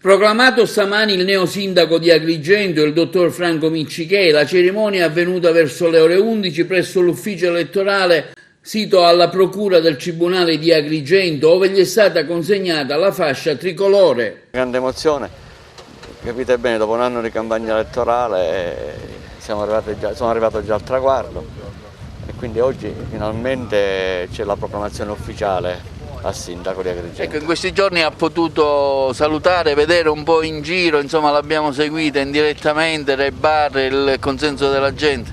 Proclamato stamani il neosindaco di Agrigento, il dottor Franco Miccichè, la cerimonia è avvenuta verso le ore 11 presso l'ufficio elettorale sito alla procura del Tribunale di Agrigento, dove gli è stata consegnata la fascia tricolore. Grande emozione, capite bene, dopo un anno di campagna elettorale sono arrivato già al traguardo e quindi oggi finalmente c'è la proclamazione ufficiale al sindaco di Agrigento. Ecco, in questi giorni ha potuto salutare, vedere un po' in giro, insomma l'abbiamo seguita indirettamente dai bar, il consenso della gente.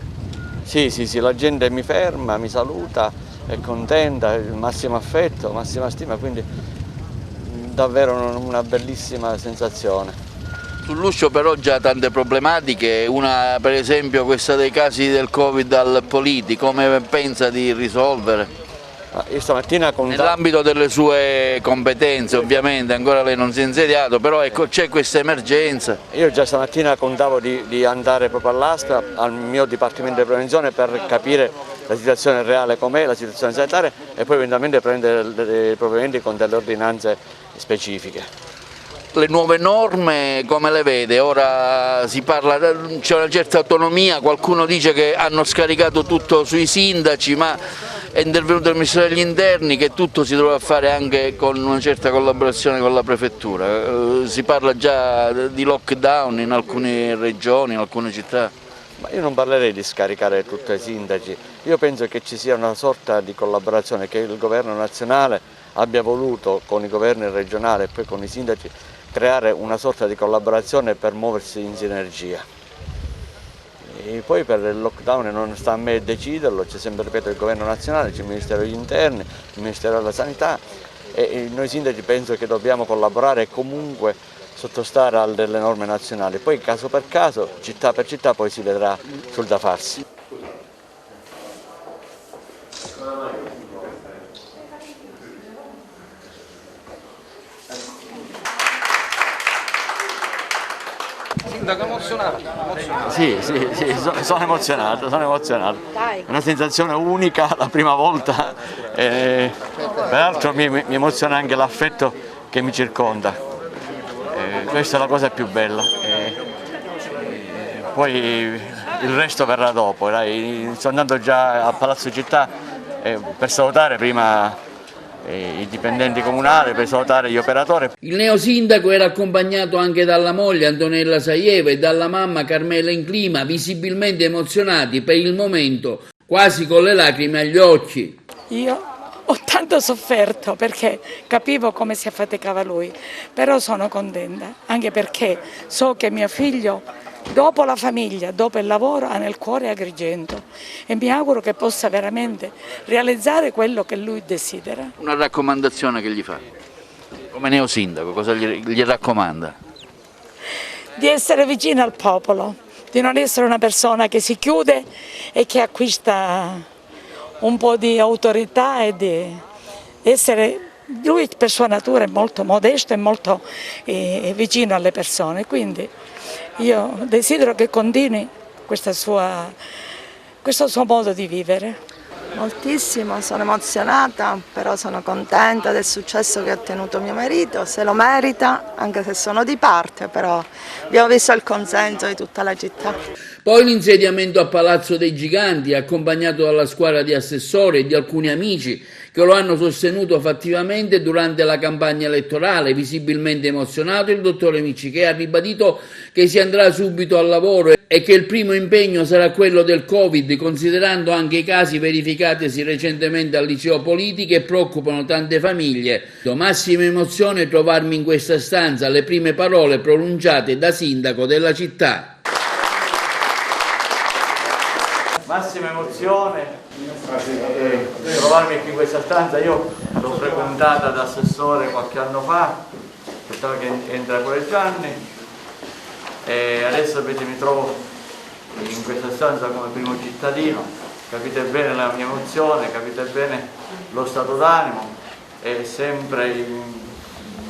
Sì, la gente mi ferma, mi saluta, è contenta, il massimo affetto, massima stima, quindi davvero una bellissima sensazione. Sull'uscio però già tante problematiche, una per esempio questa dei casi del Covid al Politi, come pensa di risolvere? Io stamattina nell'ambito delle sue competenze, ovviamente, ancora lei non si è insediato, però ecco, c'è questa emergenza. Io già stamattina contavo di andare proprio all'ASPRA, al mio Dipartimento di Prevenzione, per capire la situazione reale com'è, la situazione sanitaria e poi eventualmente prendere dei provvedimenti con delle ordinanze specifiche. Le nuove norme come le vede? Ora si parla, c'è una certa autonomia, qualcuno dice che hanno scaricato tutto sui sindaci, ma è intervenuto il Ministero degli Interni che tutto si dovrà fare anche con una certa collaborazione con la Prefettura. Si parla già di lockdown in alcune regioni, in alcune città. Ma io non parlerei di scaricare tutto ai sindaci, io penso che ci sia una sorta di collaborazione che il governo nazionale abbia voluto con i governi regionali e poi con i sindaci creare una sorta di collaborazione per muoversi in sinergia. E poi per il lockdown non sta a me deciderlo, c'è sempre, ripeto, il governo nazionale, c'è il Ministero degli Interni, il Ministero della Sanità e noi sindaci penso che dobbiamo collaborare e comunque sottostare a delle norme nazionali. Poi caso per caso, città per città, poi si vedrà sul da farsi. Sindaco, emozionato? Sì, sono emozionato. È una sensazione unica, la prima volta, peraltro mi emoziona anche l'affetto che mi circonda, questa è la cosa più bella, poi il resto verrà dopo. Sto andando già a Palazzo Città per salutare prima i dipendenti comunali, per salutare gli operatori. Il neosindaco era accompagnato anche dalla moglie Antonella Saieva e dalla mamma Carmela Inclima, visibilmente emozionati per il momento, quasi con le lacrime agli occhi. Io ho tanto sofferto perché capivo come si affaticava lui, però sono contenta, anche perché so che mio figlio, dopo la famiglia, dopo il lavoro, ha nel cuore Agrigento e mi auguro che possa veramente realizzare quello che lui desidera. Una raccomandazione che gli fa, come neosindaco, cosa gli raccomanda? Di essere vicino al popolo, di non essere una persona che si chiude e che acquista un po' di autorità e di essere... Lui per sua natura è molto modesto e molto vicino alle persone, quindi io desidero che continui questo suo modo di vivere. Moltissimo, sono emozionata, però sono contenta del successo che ha ottenuto mio marito, se lo merita, anche se sono di parte, però abbiamo visto il consenso di tutta la città. Poi l'insediamento a Palazzo dei Giganti, accompagnato dalla squadra di assessori e di alcuni amici che lo hanno sostenuto fattivamente durante la campagna elettorale. Visibilmente emozionato, il dottore Miccichè ha ribadito che si andrà subito al lavoro e che il primo impegno sarà quello del Covid, considerando anche i casi verificatisi recentemente al liceo Politi che preoccupano tante famiglie. Massima emozione trovarmi in questa stanza, le prime parole pronunciate da sindaco della città. Massima emozione trovarmi qui in questa stanza. Io l'ho frequentata da assessore qualche anno fa, aspettavo che entra pure Gianni e adesso mi trovo in questa stanza come primo cittadino. Capite bene la mia emozione, capite bene lo stato d'animo e sempre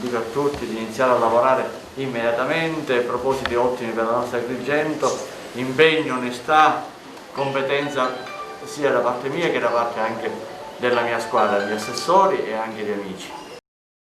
dico a tutti di iniziare a lavorare immediatamente, propositi ottimi per la nostra Agrigento, impegno, onestà, competenza sia da parte mia che da parte anche della mia squadra di assessori e anche di amici.